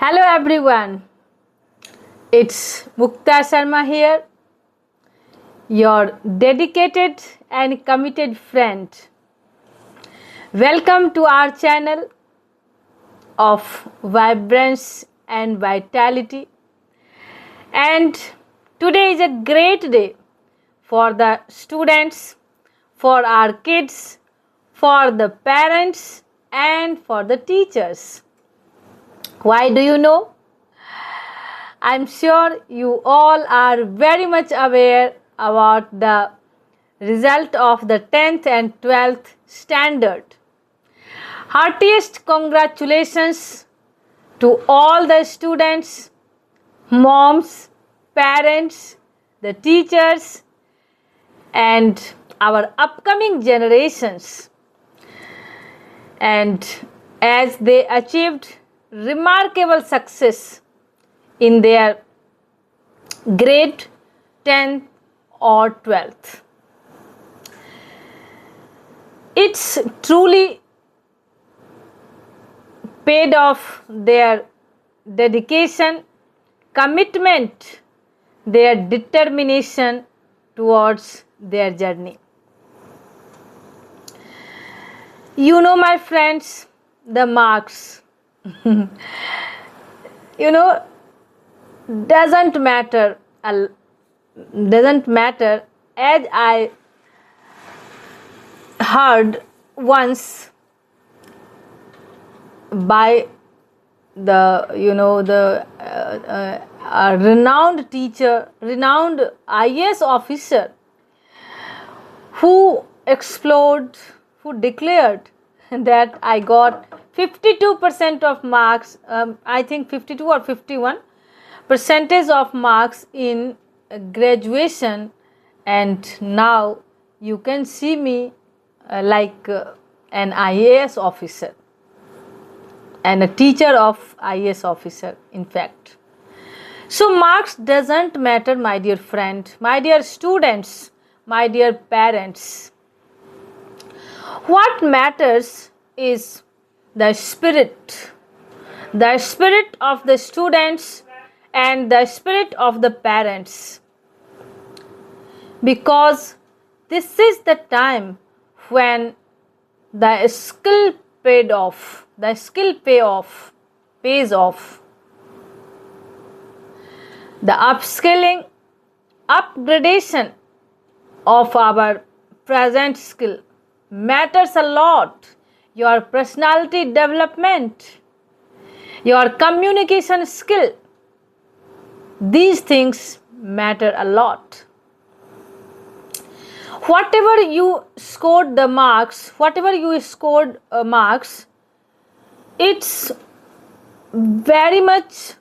Hello everyone, it's Mukta Sharma here, your dedicated and committed friend. Welcome to our channel of Vibrance and Vitality. And today is a great day for the students, for our kids, for the parents, and for the teachers. Why do you know? I'm sure you all are very much aware about the result of the 10th and 12th standard. Heartiest congratulations to all the students, moms, parents, the teachers, and our upcoming generations. And as they achieved remarkable success in their grade 10th or 12th. It's truly paid off their dedication, commitment, their determination towards their journey. You know, my friends, the marks. Doesn't matter as I heard once by the renowned teacher, renowned IAS officer who declared that I got 52% of marks, I think 52 or 51 percentage of marks in graduation, and now you can see me like an IAS officer and a teacher of IAS officer, in fact. So marks doesn't matter, my dear friend, my dear students, my dear parents. What matters is the spirit of the students and the spirit of the parents, because this is the time when the skill pays off. The upskilling, upgradation of our present skill matters a lot. Your personality development, your communication skill, these things matter a lot. Whatever you scored marks, it's very much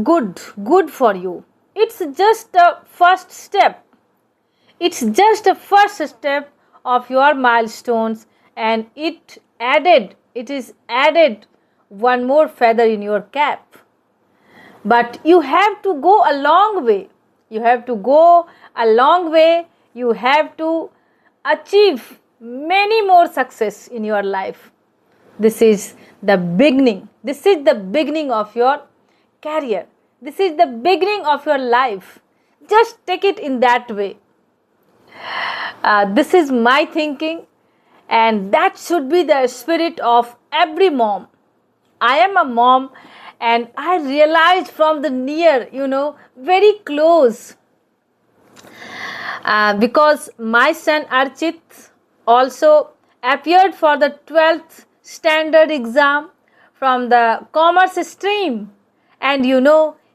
good for you. It's just a first step. It's just a first step of your milestones, and it is added one more feather in your cap. But you have to go a long way. You have to achieve many more success in your life. This is the beginning. This is the beginning of your career. This is the beginning of your life. Just take it in that way. This is my thinking, and that should be the spirit of every mom. I am a mom, and I realized from the near, very close, because my son Archit also appeared for the 12th standard exam from the commerce stream, and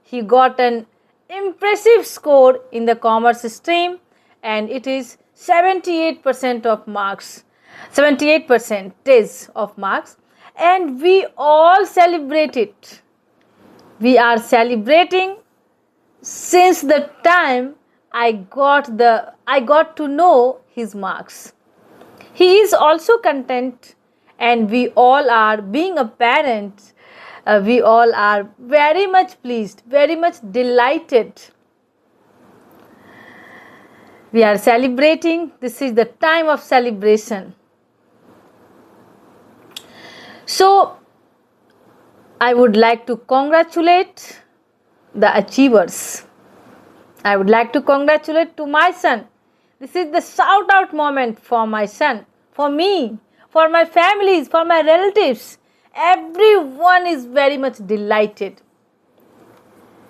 he got an impressive score in the commerce stream, and it is 78% of marks, 78% of marks, and we all celebrate it. We are celebrating since the time I got to know his marks. He is also content, and we all are, being a parent, we all are very much pleased, very much delighted. We are celebrating. This is the time of celebration. So, I would like to congratulate the achievers. I would like to congratulate to my son. This is the shout out moment for my son, for me, for my families, for my relatives. Everyone is very much delighted.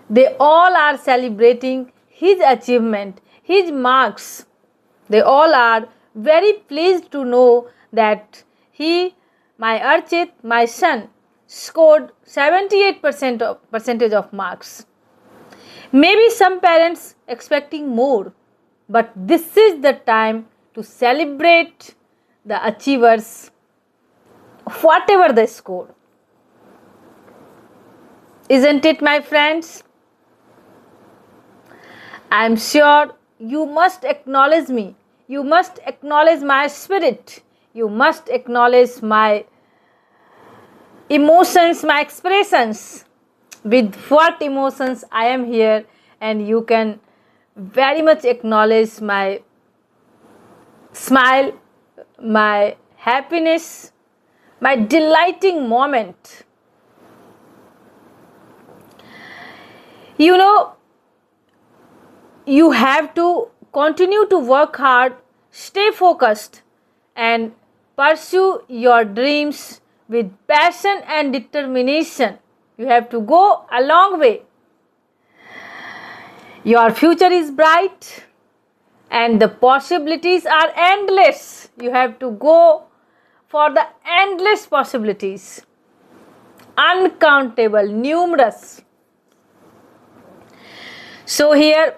They all are celebrating his achievement, his marks. They all are very pleased to know that he, my Archit, my son, scored 78% percentage of marks. Maybe some parents expecting more, but this is the time to celebrate the achievers, whatever they score. Isn't it, my friends? I am sure you must acknowledge me. You must acknowledge my spirit. You must acknowledge my emotions, my expressions. With what emotions I am here, and you can very much acknowledge my smile, my happiness, my delighting moment. You know, you have to continue to work hard, stay focused, and pursue your dreams with passion and determination. You have to go a long way. Your future is bright and the possibilities are endless. You have to go for the endless possibilities, uncountable, numerous. So here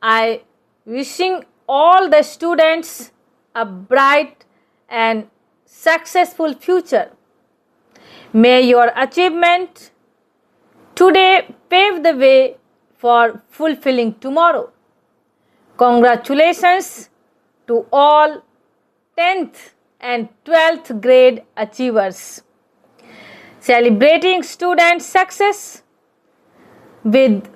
I wishing all the students a bright and successful future. May your achievement today pave the way for fulfilling tomorrow. Congratulations to all 10th and 12th grade achievers. Celebrating student success with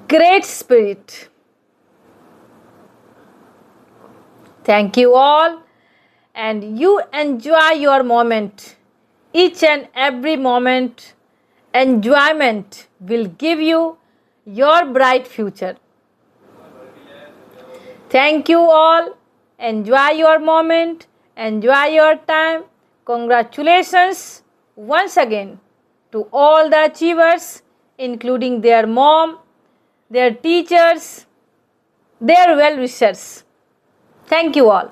great spirit. Thank you all, and you enjoy your moment. Each and every moment, enjoyment will give you your bright future. Thank you all. Enjoy your moment. Enjoy your time. Congratulations once again to all the achievers, including their mom, their teachers, their well-wishers. Thank you all.